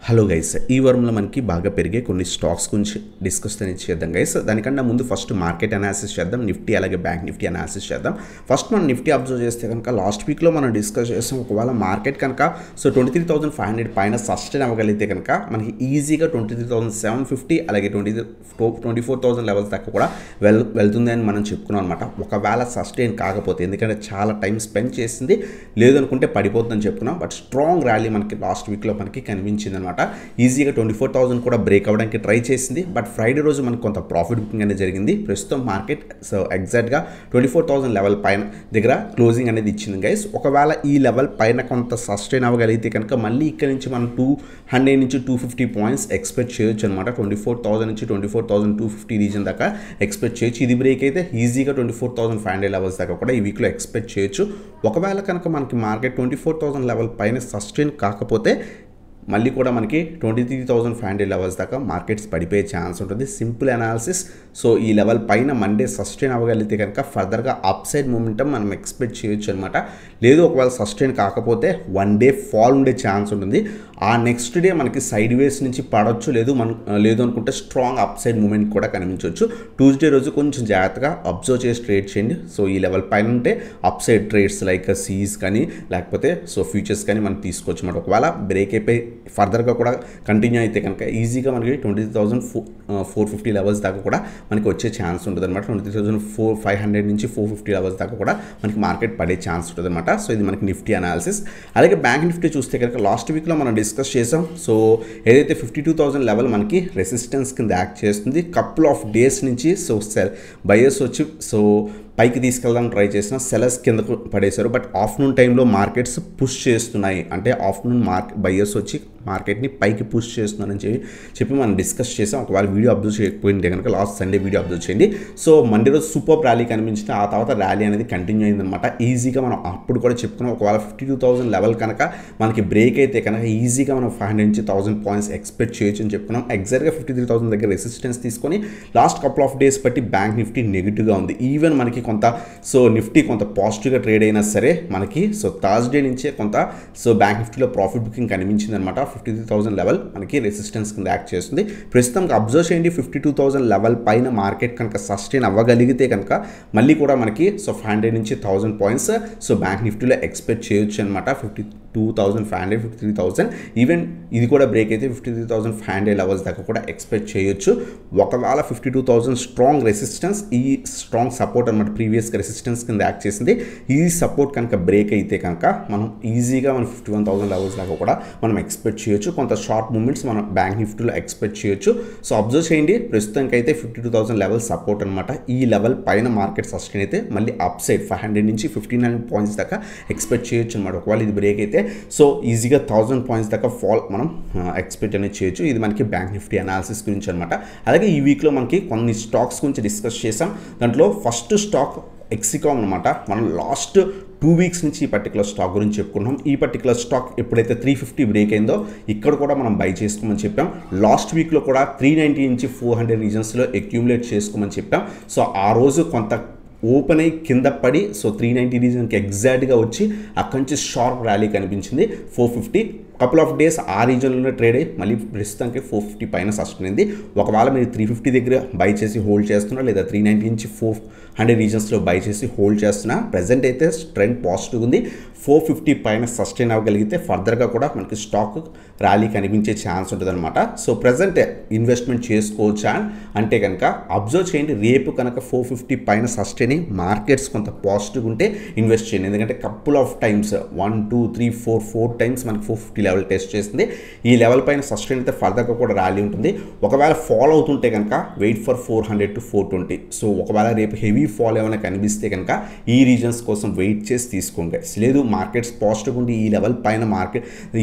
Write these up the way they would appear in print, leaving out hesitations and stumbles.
Hello guys, ఈ వారంలో మనకి బాగా పెరిగే కొన్ని స్టాక్స్ గురించి డిస్కస్ చేద్దాం గైస్. దానికన్నా ముందు ఫస్ట్ మార్కెట్ అనాలిసిస్ చేద్దాం. నిఫ్టీ అలాగే బ్యాంక్ నిఫ్టీ అనాలిసిస్ చేద్దాం. ఫస్ట్ మనం నిఫ్టీ అబ్జర్వ్ చేస్తే కనుక లాస్ట్ వీక్లో మనం డిస్కస్ చేస్తాం. ఒకవేళ మార్కెట్ కనుక 23,500 పైన సస్టైన్ అవ్వగలిగితే కనుక మనకి ఈజీగా 23,750 అలాగే 24,000 లెవెల్స్ దాకా కూడా వెళ్తుంది అని మనం చెప్పుకున్నాం అనమాట. ఒకవేళ సస్టైన్ కాకపోతే, ఎందుకంటే చాలా టైం స్పెండ్ చేసింది, లేదనుకుంటే పడిపోతుందని చెప్పుకున్నాం. బట్ స్ట్రాంగ్ ర్యాలీ మనకి లాస్ట్ వీక్లో మనకి కనిపించింది అనమాట. ఈజీగా 24,000 కూడా బ్రేక్ అవ్వడానికి ట్రై చేసింది. బట్ ఫ్రైడే రోజు మనకు కొంత ప్రాఫిట్ బుకింగ్ అనేది జరిగింది. ప్రస్తుతం మార్కెట్ ఎగ్జాక్ట్గా 24,000 లెవెల్ పైన దగ్గర క్లోజింగ్ అనేది ఇచ్చింది గైస్. ఒకవేళ ఈ లెవెల్ పైన కొంత సస్టైన్ అవ్వగలిగితే కనుక మళ్ళీ ఇక్కడ నుంచి మనం 200 నుంచి 250 పాయింట్స్ ఎక్స్పెక్ట్ చేయొచ్చు అనమాట. 24,000 నుంచి 24,250 రీజన్ దాకా ఎక్స్పెక్ట్ చేయొచ్చు. ఇది బ్రేక్ అయితే ఈజీగా 24,500 లెవెల్స్ దాకా కూడా ఈ వీక్లో ఎక్స్పెక్ట్ చేయొచ్చు. ఒకవేళ కనుక మనకి మార్కెట్ 24,000 లెవెల్ పైన సస్టైన్ కాకపోతే మళ్ళీ కూడా మనకి 23,500 లెవెల్స్ దాకా మార్కెట్స్ పడిపోయే ఛాన్స్ ఉంటుంది. Simple analysis. సో ఈ లెవెల్ పైన మండే సస్టైన్ అవ్వగలిగితే కనుక ఫర్దర్గా అప్ సైడ్ మూమెంటం మనం ఎక్స్పెక్ట్ చేయొచ్చు అనమాట. లేదు ఒకవేళ సస్టైన్ కాకపోతే వన్ డే ఫాల్ ఉండే ఛాన్స్ ఉంటుంది. ఆ నెక్స్ట్ డే మనకి సైడ్ వేస్ నుంచి పడవచ్చు, లేదు అనుకుంటే స్ట్రాంగ్ అప్ సైడ్ మూమెంట్ కూడా కనిపించవచ్చు. ట్యూస్డే రోజు కొంచెం జాగ్రత్తగా అబ్జర్వ్ చేసి ట్రేడ్ చేయండి. సో ఈ లెవెల్ పైన ఉంటే upside trades like CEs కానీ లేకపోతే ఫ్యూచర్స్ కానీ మనం తీసుకోవచ్చు అనమాట. ఒకవేళ బ్రేక్ అయిపోయి ఫర్దర్గా కూడా కంటిన్యూ అయితే కనుక ఈజీగా మనకి 20,450 లెవెల్స్ దాకా కూడా మనకి వచ్చే ఛాన్స్ ఉంటుంది అనమాట. 23,500 నుంచి 450 లెవెల్స్ దాకా కూడా మనకి మార్కెట్ పడే ఛాన్స్ ఉంటుంది అనమాట. సో ఇది మనకి నిఫ్టీ అనాలిసిస్. అలాగే బ్యాంక్ నిఫ్టీ చూస్తే కనుక లాస్ట్ వీక్లో మనం డిస్కస్ చేసాం. సో ఏదైతే 52,000 లెవెల్ మనకి రెసిస్టెన్స్ కింద యాక్ట్ చేస్తుంది. కపుల్ ఆఫ్ డేస్ నుంచి బయర్స్ వచ్చి పైకి తీసుకెళ్దాం ట్రై చేసిన సెలర్స్ కిందకు పడేశారు. బట్ ఆఫ్టర్నూన్ టైంలో మార్కెట్స్ పుష్ చేస్తున్నాయి. అంటే ఆఫ్టర్నూన్ బయర్స్ వచ్చి మార్కెట్ని పైకి పుష్ చేస్తున్నారని చెప్పి మనం డిస్కస్ చేసాం. ఒకవేళ వీడియో అబ్జర్వ్ చేయకపోయింటే కనుక లాస్ట్ సండే వీడియో అబ్జర్వ్ చేయండి. సో మండే రోజు సూపర్ ర్యాలీ కనిపించింది. ఆ తర్వాత ర్యాలీ అనేది కంటిన్యూ అయిందనమాట. ఈజీగా మనం అప్పుడు కూడా చెప్పుకున్నాం. ఒకవేళ 52,000 లెవెల్ కనుక మనకి బ్రేక్ అయితే కనుక ఈజీగా మనం 500 నుంచి 1,000 పాయింట్స్ ఎక్స్పెక్ట్ చేయొచ్చు అని చెప్పుకున్నాం. ఎగ్జాక్ట్గా 53,000 దగ్గర రెసిస్టెన్స్ తీసుకొని లాస్ట్ కపుల్ ఆఫ్ డేస్ బట్టి బ్యాంక్ నిఫ్టీ నెగిటివ్గా ఉంది. ఈవెన్ మనకి కొంత నిఫ్టీ కొంత పాజిటివ్గా ట్రేడ్ అయినా సరే మనకి థర్స్డే నుంచే కొంత బ్యాంక్ నిఫ్టీలో ప్రాఫిట్ బుకింగ్ కనిపించింది అనమాట. 53,000 లెవెల్ మనకి రెసిస్టెన్స్ కింద యాక్ట్ చేస్తుంది. ప్రస్తుతం అబ్జర్వ్ చేయండి. 52,000 లెవెల్ పైన మార్కెట్ కనుక సస్టైన్ అవ్వగలిగితే కనుక మళ్ళీ కూడా మనకి 500 నుంచి 1,000 పాయింట్స్ బ్యాంక్ నిఫ్టీలో ఎక్స్పెక్ట్ చేయొచ్చు అనమాట. 52,500 53,000 ఈవెన్ ఇది కూడా బ్రేక్ అయితే 53,500 లెవెల్స్ దాకా కూడా ఎక్స్పెక్ట్ చేయొచ్చు. ఒకవేళ 52,000 స్ట్రాంగ్ రెసిస్టెన్స్, ఈ స్ట్రాంగ్ సపోర్ట్ అనమాట, ప్రీవియస్ రెసిస్టెన్స్ కింద యాక్ట్ చేసింది. ఈ సపోర్ట్ కనుక బ్రేక్ అయితే కనుక మనం ఈజీగా మనం 51,000 లెవెల్స్ దాకా కూడా మనం ఎక్స్పెక్ట్ చేయొచ్చు. కొంత షార్ట్ మూమెంట్స్ మనం బ్యాంక్ నిఫ్టీలో ఎక్స్పెక్ట్ చేయొచ్చు. సో అబ్జర్వ్ చేయండి. ప్రస్తుతానికి అయితే 52,000 లెవెల్ సపోర్ట్ అనమాట. ఈ లెవెల్ పైన మార్కెట్ సస్టైన్ అయితే మళ్ళీ అప్ సైడ్ 500 నుంచి 1,500 పాయింట్స్ దాకా ఎక్స్పెక్ట్ చేయొచ్చు అనమాట. ఒకవేళ ఇది బ్రేక్ అయితే ఈజీగా 1,000 పాయింట్స్ దాకా ఫాల్ మనం ఎక్స్పెక్ట్ అనేది చేయొచ్చు. ఇది మనకి బ్యాంక్ నిఫ్టీ అనాలిసిస్ గురించి అనమాట. అలాగే ఈ వీక్లో మనకి కొన్ని స్టాక్స్ గురించి డిస్కస్ చేసాం. దాంట్లో ఫస్ట్ స్టాక్ ఎక్సికామ్ అనమాట. మనం లాస్ట్ 2 వీక్స్ నుంచి ఈ పర్టికులర్ స్టాక్ గురించి చెప్పుకున్నాం. ఈ పర్టికులర్ స్టాక్ ఎప్పుడైతే 350 బ్రేక్ అయిందో ఇక్కడ కూడా మనం బై చేసుకోమని చెప్పాం. లాస్ట్ వీక్లో కూడా 390 నుంచి 400 రీజన్స్లో అక్యూములేట్ చేసుకోమని చెప్పాం. సో ఆ రోజు కొంత ఓపెన్ అయ్యి కింద పడి 390 రీజన్కి ఎగ్జాక్ట్గా వచ్చి అక్కడి నుంచి షార్ప్ ర్యాలీ కనిపించింది. 450 కపుల్ ఆఫ్ డేస్ ఆ రీజన్లోనే ట్రేడ్ అయ్యి మళ్ళీ ప్రస్తుతానికి 450 పైన సస్టైన్ అయింది. ఒకవేళ మీరు 350 దగ్గర బై చేసి హోల్డ్ చేస్తున్నా లేదా 390 నుంచి 400 రీజన్స్లో బై చేసి హోల్డ్ చేస్తున్నా, ప్రజెంట్ అయితే ట్రెండ్ పాజిటివ్ ఉంది. 450 పైన సస్టైన్ అవ్వగలిగితే ఫర్దర్గా కూడా మనకి స్టాక్ ర్యాలీ కనిపించే ఛాన్స్ ఉంటుంది అనమాట. సో ప్రజెంట్ ఇన్వెస్ట్మెంట్ చేసుకోవచ్చా అంటే కనుక అబ్జర్వ్ చేయండి. రేపు కనుక 450 పైన సస్టైన్ అయ్యి మార్కెట్స్ కొంత పాజిటివ్ ఉంటే ఇన్వెస్ట్ చేయండి. ఎందుకంటే కపుల్ ఆఫ్ టైమ్స్ 1 2 3 4 టైమ్స్ మనకి 450 లెవెల్ టెస్ట్ చేస్తుంది. ఈ లెవెల్ పైన సస్టైన్ అయితే ఫర్దర్గా కూడా ర్యాలీ ఉంటుంది. ఒకవేళ ఫాల్ అవుతుంటే కనుక వెయిట్ ఫర్ 400 to 420. సో ఒకవేళ రేపు హెవీ ఫాల్ ఏమైనా కనిపిస్తే కనుక ఈ రీజన్స్ కోసం వెయిట్ చేసి తీసుకోండి. లేదు మార్కెట్స్ పాజిటివ్ ఉండి ఈ లెవెల్ పైన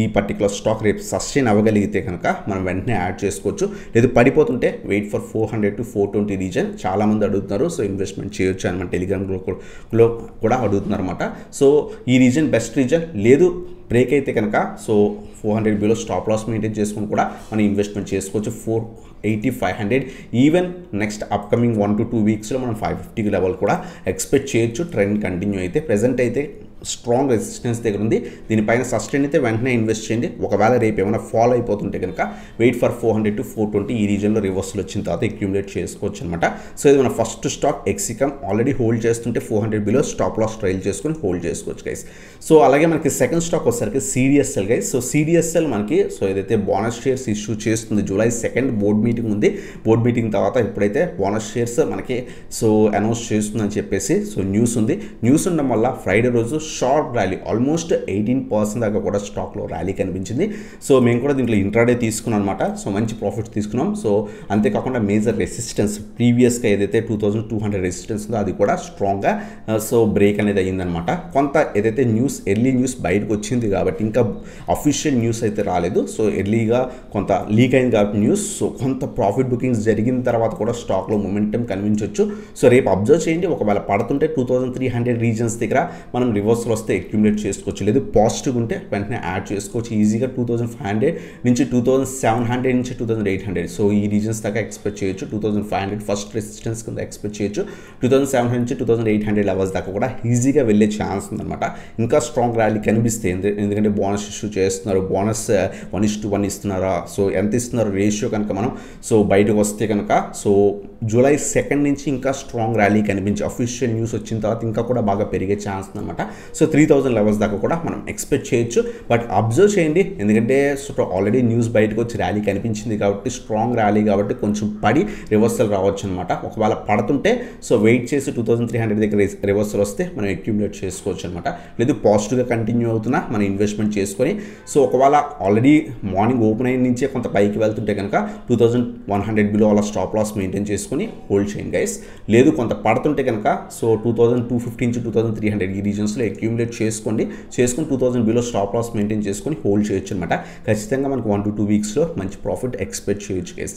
ఈ పర్టికులర్ స్టాక్ రేపు సస్టైన్ అవ్వగలిగితే కనుక మనం వెంటనే యాడ్ చేసుకోవచ్చు. లేదు పడిపోతుంటే వెయిట్ ఫర్ 400 to 420 రీజన్ చాలామంది అడుగుతున్నారు. సో ఇన్వెస్ట్మెంట్ చేయొచ్చు అని మన టెలిగ్రామ్ గ్రూప్లో కూడా అడుగుతున్నారు అనమాట. సో ఈ రీజన్ బెస్ట్ రీజన్. లేదు బ్రేక్ అయితే కనుక 400 బిలో స్టాప్ లాస్ మెయింటైన్ చేసుకుని కూడా మనం ఇన్వెస్ట్మెంట్ చేసుకోవచ్చు. 480 500 ఈవెన్ నెక్స్ట్ అప్కమింగ్ 1 to 2 వీక్స్లో మనం 550 లెవెల్ కూడా ఎక్స్పెక్ట్ చేయొచ్చు. ట్రెండ్ కంటిన్యూ అయితే ప్రజెంట్ అయితే స్ట్రాంగ్ రెసిస్టెన్స్ దగ్గర ఉంది. దీనిపైన సస్టైన్ అయితే వెంటనే ఇన్వెస్ట్ చేయండి. ఒకవేళ రేపు ఏమైనా ఫాలో అయిపోతుంటే కనుక వెయిట్ ఫర్ 400 to 420 ఈ రీజన్లో రివర్సల్ వచ్చిన తర్వాత అక్యూములేట్ చేసుకోవచ్చు అనమాట. సో ఇది మన ఫస్ట్ స్టాక్ ఎక్సికమ్ ఆల్రెడీ హోల్డ్ చేస్తుంటే 400 బిలో స్టాప్ లాస్ ట్రైల్ చేసుకుని హోల్డ్ చేసుకోవచ్చు గైస్. సో అలాగే మనకి సెకండ్ స్టాక్ వచ్చేసరికి CDSL గైస్. సో CDSL మనకి సో ఏదైతే బోనస్ షేర్స్ ఇష్యూ చేస్తుంది July 2nd బోర్డ్ మీటింగ్ ఉంది. బోర్డ్ మీటింగ్ తర్వాత ఇప్పుడైతే బోనస్ షేర్స్ మనకి సో అనౌన్స్ చేస్తుందని చెప్పేసి సో న్యూస్ ఉంది. న్యూస్ ఉండడం వల్ల ఫ్రైడే రోజు షార్ట్ ర్యాలీ ఆల్మోస్ట్ 18% దాకా కూడా స్టాక్లో ర్యాలీ కనిపించింది. సో మేము కూడా దీంట్లో ఇంట్రాడే తీసుకున్నాం అనమాట. సో మంచి ప్రాఫిట్ తీసుకున్నాం. సో అంతేకాకుండా మేజర్ రెసిస్టెన్స్ ప్రీవియస్గా ఏదైతే 2200 రెసిస్టెన్స్ ఉందో అది కూడా స్ట్రాంగ్గా సో బ్రేక్ అనేది అయ్యిందనమాట. కొంత ఏదైతే న్యూస్ ఎర్లీ న్యూస్ బయటకు వచ్చింది కాబట్టి ఇంకా అఫీషియల్ న్యూస్ అయితే రాలేదు. సో ఎర్లీగా కొంత లీక్ అయింది కాబట్టి న్యూస్. సో కొంత ప్రాఫిట్ బుకింగ్స్ జరిగిన తర్వాత కూడా స్టాక్లో మొమెంటం కనిపించవచ్చు. సో రేపు అబ్జర్వ్ చేయండి. ఒకవేళ పడుతుంటే 2300 రీజన్స్ దగ్గర మనం రివర్సల్ వస్తే అక్యుములేట్ చేసుకోవచ్చు. లేదు పాజిటివ్ ఉంటే వెంటనే యాడ్ చేసుకోవచ్చు ఈజీగా 2500 నుంచి 2700 నుంచి 2800. సో ఈ రీజన్స్ దాకా ఎక్స్పెక్ట్ చేయొచ్చు. 2500 ఫస్ట్ రెసిస్టెన్స్ కింద ఎక్స్పెక్ట్ చేయొచ్చు. 2700 నుంచి 2800 లెవెల్స్ దాకా కూడా ఈజీగా వెళ్ళే ఛాన్స్ ఉందన్నమాట. ఇంకా స్ట్రాంగ్ ర్యాలీ కనిపిస్తే ఎందుకంటే బోనస్ ఇష్యూ చేస్తున్నారు. బోనస్ 1:1 ఇస్తున్నారా, సో ఎంత ఇస్తున్నారు రేషియో కనుక మనం సో బయటకు వస్తే కనుక సో July 2nd నుంచి ఇంకా స్ట్రాంగ్ ర్యాలీ కనిపించి అఫీషియల్ న్యూస్ వచ్చిన తర్వాత ఇంకా కూడా బాగా పెరిగే ఛాన్స్ ఉందన్నమాట. సో 3000 లెవెల్స్ దాకా కూడా మనం ఎక్స్పెక్ట్ చేయొచ్చు. బట్ అబ్జర్వ్ చేయండి ఎందుకంటే సో ఆల్రెడీ న్యూస్ బయటకు వచ్చి ర్యాలీ కనిపించింది కాబట్టి స్ట్రాంగ్ ర్యాలీ కాబట్టి కొంచెం పడి రివర్సల్ రావచ్చు అనమాట. ఒకవేళ పడుతుంటే సో వెయిట్ చేసి 2300 దగ్గర రివర్సల్ వస్తే మనం అక్యుములేట్ చేసుకోవచ్చు అనమాట. లేదు పాజిటివ్గా కంటిన్యూ అవుతున్నా మనం ఇన్వెస్ట్మెంట్ చేసుకొని సో ఒకవేళ ఆల్రెడీ మార్నింగ్ ఓపెన్ అయిన నుంచే కొంత పైకి వెళ్తుంటే కనుక 2100 బిలో అలా స్టాప్ లాస్ మెయింటైన్ చేసుకొని హోల్డ్ చేయండి గైస్. లేదు కొంత పడుతుంటే కనుక సో 2250 నుంచి 2300 ఈ రీజన్స్లో అక్యూములేట్ చేసుకొని 2000 బిలో స్టాప్ లాస్ మెయింటైన్ చేసుకొని హోల్డ్ చేయొచ్చు అనమాట. ఖచ్చితంగా మనకు 1 to 2 వీక్స్లో మంచి ప్రాఫిట్ ఎక్స్పెక్ట్ చేయొచ్చు గైస్.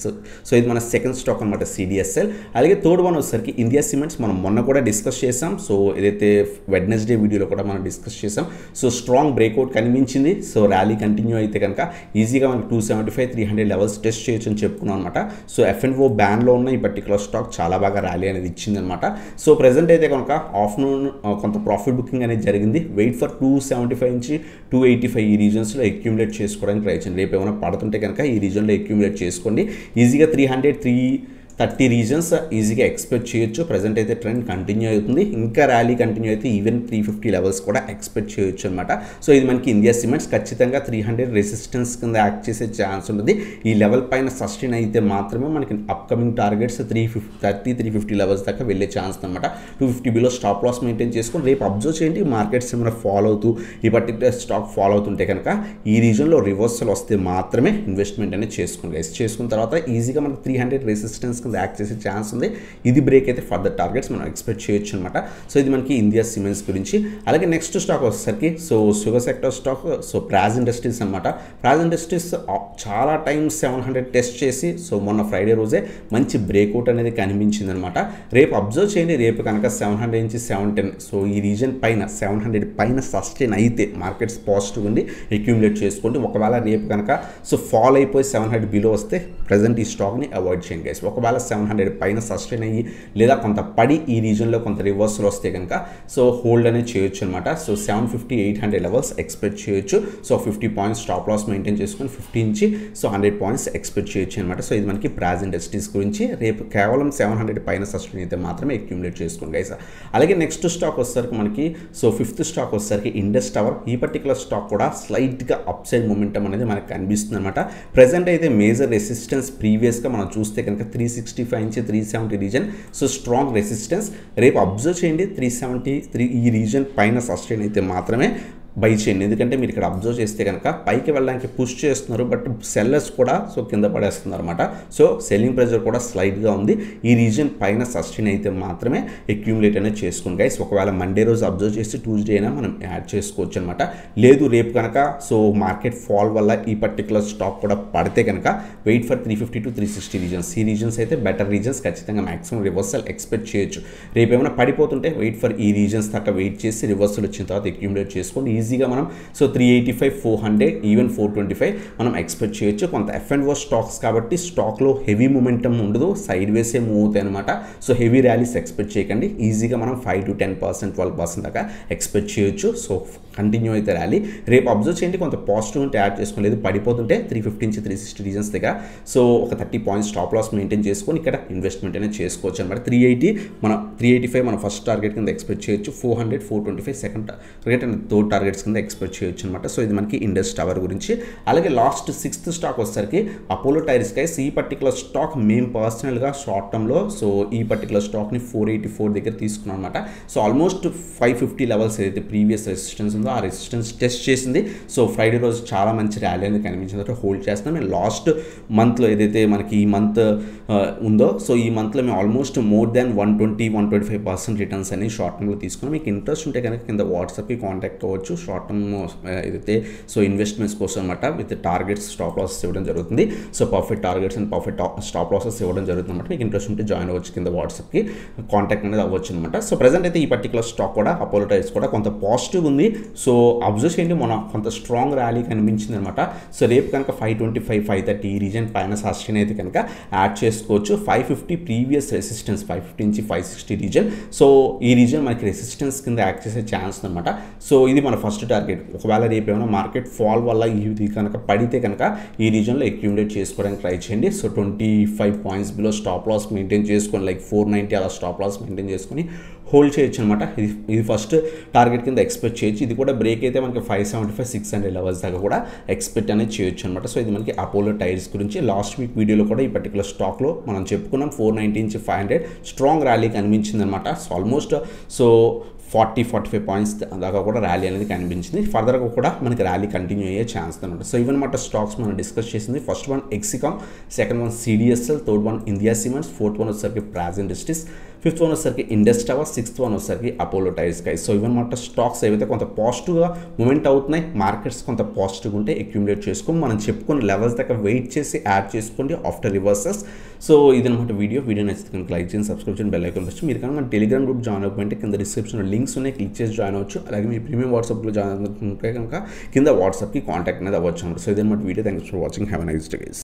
సో ఇది మన సెకండ్ స్టాక్ అనమాట CDSL. అలాగే థర్డ్ వన్ వచ్చేసరికి ఇండియా సిమెంట్స్. మనం మొన్న కూడా డిస్కస్ చేసాం. సో ఏదైతే వెడ్నెస్డే వీడియోలో కూడా మనం డిస్కస్ చేసాం. సో స్ట్రాంగ్ బ్రేక్అవుట్ కనిపించింది. సో ర్యాలీ కంటిన్యూ అయితే కనుక ఈజీగా మనకి 275-300 లెవెల్స్ టెస్ట్ చేయొచ్చు అని చెప్పుకున్నాం అనమాట. సో F&O బ్యాన్లో ఉన్న ఈ పర్టికులర్ స్టాక్ చాలా బాగా ర్యాలీ అనేది ఇచ్చిందనమాట. సో ప్రెజెంట్ అయితే కనుక ఆఫ్టర్నూన్ కొంత ప్రాఫిట్ బుకింగ్ అనేది జరిగింది. వెయిట్ ఫర్ 275 నుంచి 285 ఈ రీజన్స్లో అక్యూములేట్ చేసుకోవడానికి ట్రై చేయండి. రేపు ఏమైనా పడుతుంటే కనుక ఈ రీజన్లో అక్యూములేట్ చేసుకోండి. ఈజీగా 330 రీజన్స్ ఈజీగా ఎక్స్పెక్ట్ చేయొచ్చు. ప్రజెంట్ అయితే ట్రెండ్ కంటిన్యూ అవుతుంది. ఇంకా ర్యాలీ కంటిన్యూ అయితే ఈవెన్ 350 లెవెల్స్ కూడా ఎక్స్పెక్ట్ చేయొచ్చు అనమాట. సో ఇది మనకి ఇండియా సిమెంట్స్ ఖచ్చితంగా 300 రెసిస్టెన్స్ కింద యాక్ట్ చేసే ఛాన్స్ ఉంటుంది. ఈ లెవెల్ పైన సస్టైన్ అయితే మాత్రమే మనకి అప్కమింగ్ టార్గెట్స్ 350 లెవెల్స్ దాకా వెళ్ళే ఛాన్స్ అనమాట. 250 బిలో స్టాప్ లాస్ మెయింటైన్ చేసుకొని రేపు అబ్జర్వ్ చేయండి. మార్కెట్స్ ఏమైనా ఫాలో అవుతూ ఈ పర్టికులర్ స్టాక్ ఫాలో అవుతుంటే కనుక ఈ రీజన్లో రివర్సల్ వస్తే మాత్రమే ఇన్వెస్ట్మెంట్ అనేది చేసుకోండి గైస్. చేసుకున్న తర్వాత ఈజీగా మనకి 300 రెసిస్టెన్స్ యాక్ట్ చేసే ఛాన్స్ ఉంది. ఇది బ్రేక్ అయితే ఫర్దర్ టార్గెట్స్ మనం ఎక్స్పెక్ట్ చేయొచ్చు అనమాట. సో ఇది మనకి ఇండియా సిమెంట్స్ గురించి. అలాగే నెక్స్ట్ స్టాక్ వచ్చేసరికి so sugar sector stock so Praj industries అనమాట. ప్రాజ్ ఇండస్ట్రీస్ చాలా టైం 700 టెస్ట్ చేసి సో మొన్న ఫ్రైడే రోజే మంచి బ్రేక్అవుట్ అనేది కనిపించింది అనమాట. రేపు అబ్జర్వ్ చేయండి. రేపు కనుక 700 నుంచి 710 సో ఈ రీజన్ పైన 700 పైన సస్టైన్ అయితే మార్కెట్స్ పాజిటివ్ ఉంది అక్యూములేట్ చేసుకోండి. ఒకవేళ రేపు కనుక సో ఫాల్ అయిపోయి 700 బిలో వస్తే ప్రజెంట్ ఈ స్టాక్ని అవాయిడ్ చేయండి గైస్. ఒకవేళ 700 పైన సస్టైన్ అయ్యి లేదా కొంత పడి ఈ రీజన్లో కొంత రివర్సల్ వస్తే కనుక సో హోల్డ్ అనేది చేయొచ్చు అనమాట. సో 750-800 లెవెల్స్ ఎక్స్పెక్ట్ చేయొచ్చు. So 50 points stop loss maintain చేసుకొని 50 నుంచి సో 100 పాయింట్స్ ఎక్స్పెక్ట్ చేయొచ్చు అనమాట. సో ఇది మనకి ప్రాజ్ ఇండస్ట్రీస్ గురించి. రేపు కేవలం 700 పైన సస్టైన్ అయితే మాత్రమే అక్యూములేట్ చేసుకోండి గైస్. అలాగే నెక్స్ట్ స్టాక్ వచ్చేసరికి మనకి సో ఫిఫ్త్ స్టాక్ వచ్చేసరికి ఇండస్ టవర్. ఈ పర్టికులర్ స్టాక్ కూడా స్లైట్గా అప్ సైడ్ మొమెంటం అనేది మనకు కనిపిస్తుంది అనమాట. ప్రెజెంట్ అయితే మేజర్ రెసిస్టెన్స్ ప్రీవియస్గా మనం చూస్తే కనుక 365 నుంచి 370 రీజన్ సో స్ట్రాంగ్ రెసిస్టెన్స్. రేపు అబ్జర్వ్ చేయండి 373 ఈ రీజన్ పైన సస్టైన్ అయితే మాత్రమే బై చేయండి. ఎందుకంటే మీరు ఇక్కడ అబ్జర్వ్ చేస్తే కనుక పైకి వెళ్ళడానికి పుష్ చేస్తున్నారు బట్ సెల్లర్స్ కూడా సో కింద పడేస్తున్నారు అనమాట. సో సెల్లింగ్ ప్రెజర్ కూడా స్లైడ్గా ఉంది. ఈ రీజన్ పైన సస్టైన్ అయితే మాత్రమే అక్యూములేట్ అనేది చేసుకోండి గైస్. ఒకవేళ మండే రోజు అబ్జర్వ్ చేసి ట్యూస్డే అయినా మనం యాడ్ చేసుకోవచ్చు అనమాట. లేదు రేపు కనుక సో మార్కెట్ ఫాల్ వల్ల ఈ పర్టికులర్ స్టాక్ కూడా పడితే కనుక వెయిట్ ఫర్ 350 to 360 రీజన్స్. ఈ రీజన్స్ అయితే బెటర్ రీజన్స్ ఖచ్చితంగా మాక్సిమం రివర్సల్ ఎక్స్పెక్ట్ చేయొచ్చు. రేపు ఏమైనా పడిపోతుంటే వెయిట్ ఫర్ ఈ రీజన్స్ దాకా వెయిట్ చేసి రివర్సల్ వచ్చిన తర్వాత అక్యూములేట్ చేసుకోండి. ఈజీగా మనం సో 385, 400, ఈవెన్ 425 మనం ఎక్స్పెక్ట్ చేయొచ్చు. కొంత F&O స్టాక్స్ కాబట్టి స్టాక్లో హెవీ మూమెంటం ఉండదు, సైడ్ వేసే మూవ్ అవుతాయి అనమాట. సో హెవీ ర్యాలీస్ ఎక్స్పెక్ట్ చేయకండి. ఈజీగా మనం 5 to 10%, 12% దాకా ఎక్స్పెక్ట్ చేయొచ్చు. సో కంటిన్యూ అయితే ర్యాలీ రేపు అబ్జర్వ్ చేయండి. కొంత పాజిటివ్ ఉంటే యాడ్ చేసుకోలేదు, పడిపోతుంటే 350 నుంచి 360 రీజన్స్ దగ్గర సో ఒక 30 పాయింట్స్ స్టాప్ లాస్ మెయింటైన్ చేసుకొని ఇక్కడ ఇన్వెస్ట్మెంట్ అనేది చేసుకోవచ్చు అనమాట. 380 385 మన ఫస్ట్ టార్గెట్ కింద ఎక్స్పెక్ట్ చేయొచ్చు. 400, 425 second target and third targets కింద ఎక్స్పెక్ట్ చేయొచ్చు అనమాట. సో ఇది మనకి ఇండస్ టవర్ గురించి. అలాగే లాస్ట్ 6th స్టాక్ వచ్చేసరికి అపోలో టైర్స్ గైస్. ఈ పర్టికులర్ స్టాక్ మేము పర్సనల్గా షార్ట్ టర్మ్లో సో ఈ పర్టికులర్ స్టాక్ని 484 దగ్గర తీసుకున్నాం అనమాట. సో ఆల్మోస్ట్ 550 లెవెల్స్ ఏదైతే ప్రీవియస్ రెసిస్టెన్స్ ఉందో ఆ రెసిస్టెన్స్ టెస్ట్ చేసింది. సో ఫ్రైడే రోజు చాలా మంచి ర్యాలీ అనేది కనిపించిన తర్వాత హోల్డ్ చేస్తున్నాం. మేము లాస్ట్ మంత్లో ఏదైతే మనకి ఈ మంత్ ఉందో సో ఈ మంత్లో మేము ఆల్మోస్ట్ మోర్ దాన్ 120-125% రిటర్న్స్ అనేవి షార్ట్ టర్మ్లో తీసుకున్నాం. మీకు ఇంట్రెస్ట్ ఉంటే కనుక కింద వాట్సాప్కి కాంటాక్ట్ అవ్వచ్చు. షార్ట్ టర్మ్ ఏదైతే సో ఇన్వెస్ట్మెంట్స్ కోసం అనమాట విత్ టార్గెట్స్ స్టాప్ లాసెస్ ఇవ్వడం జరుగుతుంది. So perfect targets and perfect stop losses ఇవ్వడం జరుగుతుంది అనమాట. మీకు ఇంట్రెస్ట్ ఉంటే జాయిన్ అవ్వచ్చు, కింద వాట్సాప్కి కాంటాక్ట్ అనేది అవ్వచ్చు అనమాట. సో ప్రజెంట్ అయితే ఈ పర్టికులర్ స్టాక్ కూడా అపోలో టైర్స్ కూడా కొంత పాజిటివ్ ఉంది. సో అబ్జర్వ్ చేయండి, మన కొంత స్ట్రాంగ్ ర్యాలీ కనిపించింది అనమాట. సో రేపు కనుక 525, 530 ఈ రీజన్ పైన సస్టైన్ అయితే కనుక యాడ్ చేసుకోవచ్చు. 550 ప్రీవియస్ రెసిస్టెన్స్, 550 నుంచి 560 రీజన్. సో ఈ రీజన్ మనకి రెసిస్టెన్స్ కింద యాక్ట్ చేసే ఛాన్స్ అనమాట. సో ఇది మన ఫస్ట్ టార్గెట్. ఒకవేళ రేపు ఏమైనా మార్కెట్ ఫాల్ వల్ల ఇది కనుక పడితే కనుక ఈ రీజన్లో అక్యూములేట్ చేసుకోవడానికి ట్రై చేయండి. So 25 points below stop loss maintain చేసుకొని లైక్ 490 అలా స్టాప్ లాస్ మెయింటైన్ చేసుకొని హోల్డ్ చేయొచ్చు అనమాట. ఇది ఫస్ట్ టార్గెట్ కింద ఎక్స్పెక్ట్ చేయొచ్చు. ఇది కూడా బ్రేక్ అయితే మనకి 575, 600 లెవెల్స్ దాకా కూడా ఎక్స్పెక్ట్ అనేది చేయొచ్చు అనమాట. సో ఇది మనకి అపోలో టైర్స్ గురించి. లాస్ట్ వీక్ వీడియోలో కూడా ఈ పర్టికులర్ స్టాక్లో మనం చెప్పుకున్నాం 490 నుంచి 500 స్ట్రాంగ్ ర్యాలీ కనిపించింది అనమాట. సో ఆల్మోస్ట్ సో 40-45 పాయింట్స్ దాకా కూడా ర్యాలీ అనేది కనిపించింది. ఫర్దర్గా కూడా మనకి ర్యాలీ కంటిన్యూ అయ్యే ఛాన్స్ అనమాట. సో ఇవన్నమాట స్టాక్స్ మనం డిస్కస్ చేసింది. First one Exicom, second one CDSL, third one India cements, fourth one వచ్చేసరికి ప్రాజ్ ఇండస్ట్రీస్, ఫిఫ్త్ వన్ వచ్చేసరికి ఇండస్ టవర్, సిక్స్త్ వన్ వచ్చేసరికి అపోలో టైర్స్ గైస్. సో ఇవన్నమాట స్టాక్స్ ఏవైతే కొంత పాజిటివ్గా మూమెంట్ అవుతున్నాయి, మార్కెట్స్ కొంత పాజిటివ్గా ఉంటే అక్యూములేట్ చేసుకొని మనం చెప్పుకున్న లెవెల్స్ దాకా వెయిట్ చేసి యాడ్ చేసుకోండి ఆఫ్టర్ రివర్సెస్. సో ఇదనమాట వీడియో నచ్చితే కనుక లైక్ చేయండి, సబ్స్క్రైబ్ చేయండి, బెల్ ఐకాన్ వచ్చి మీరు కనుక మన టెలిగ్రామ్ గ్రూప్ జాయిన్ అవ్వకపోతే కింద డిస్క్రిప్షన్లో లింక్స్ ఉన్నాయి, క్లిక్ చేసి జాయిన్ అవ్వచ్చు. అలాగే మీ ప్రీమియం వాట్సాప్లో జాయిన్ అవుతుంటే కనుక కింద వాట్సాప్కి కాంటాక్ట్ అనేది అవ్వచ్చు అనమాట. సో ఇదనమాట video. Thanks for watching. Have a nice day guys.